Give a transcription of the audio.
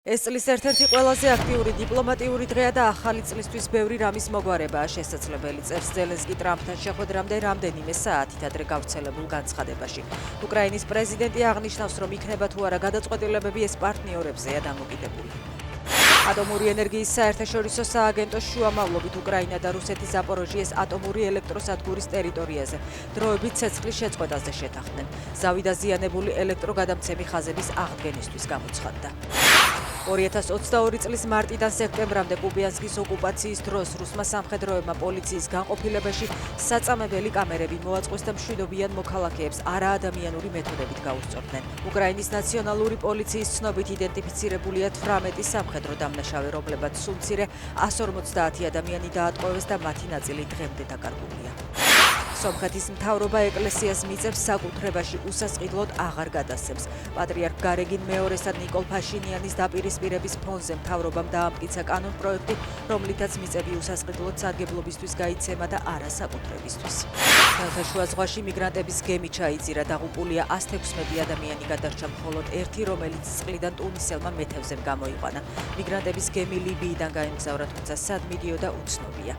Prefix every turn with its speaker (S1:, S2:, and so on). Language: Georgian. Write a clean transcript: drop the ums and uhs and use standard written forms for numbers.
S1: ეს წლის ერთ-ერთი ყველაზე აქტიური დიპლომატიური დღეა და ახალი წლისთვის ბევრი რამის მოგვარებაა შესაძლებელი. წერს ზელენსკი ტრამპთან შეხვედრამდე რამდენიმე საათით ადრე გავრცელებულ განცხადებაში. უკრაინის პრეზიდენტი აღნიშნავს, რომ იქნება თუ არა გადაწყვეტილებები ეს პარტნიორებზეა დამოკიდებული. ატომური ენერგიის საერთაშორისო სააგენტოს შუამავლობით უკრაინა და რუსეთი ზაპოროჟიეს ატომური ელექტროსადგურის ტერიტორიაზე დროებით ცეცხლის შეწყვეტაზე შეთანხმდნენ. ზავი დაზიანებული ელექტროგადამცემი ხაზების აღდგენისთვის გამოცხადდა. 2022 წლის მარტიდან სექტემბრამდე კუპიანსკის ოკუპაციის დროს რუსმა სამხედროებმა პოლიციის განყოფილებაში საწამებელი კამერები მოაწყვეს და მშვიდობიან მოქალაქეებს არაადამიანური მეთოდებით გაუსწორდნენ. უკრაინის ნაციონალური პოლიციის ცნობით იდენტიფიცირებულია 18 სამხედრო დამნაშავე, რომლებმაც სულ მცირე 150 ადამიანი დაატყვევეს და მათი ნაწილი დღემდე დაკარგულია. სომხეთის მთავრობა ეკლესიას მიწებს საკუთრებაში უსასყიდლოდ აღარ გადასცემს. პატრიარქ გარეგინ მეორეს და ნიკოლ ფაშინიანის დაპირისპირების ფონზე მთავრობამ დაამტკიცა კანონპროექტი, რომლითაც მიწები უსასყიდლოდ სარგებლობისთვის გაიცემა და არა საკუთრებისთვის. ხმელთაშუა ზღვაში მიგრანტების გემი ჩაიძირა, დაღუპულია 116 ადამიანი, გადარჩა მხოლოდ ერთი, რომელიც წყლიდან ტუნისელმა მეთევზემ გამოიყვანა. მიგრანტების გემი ლიბიიდან გაემგზავრა, თუმცა სად მიდიოდა უცნობია.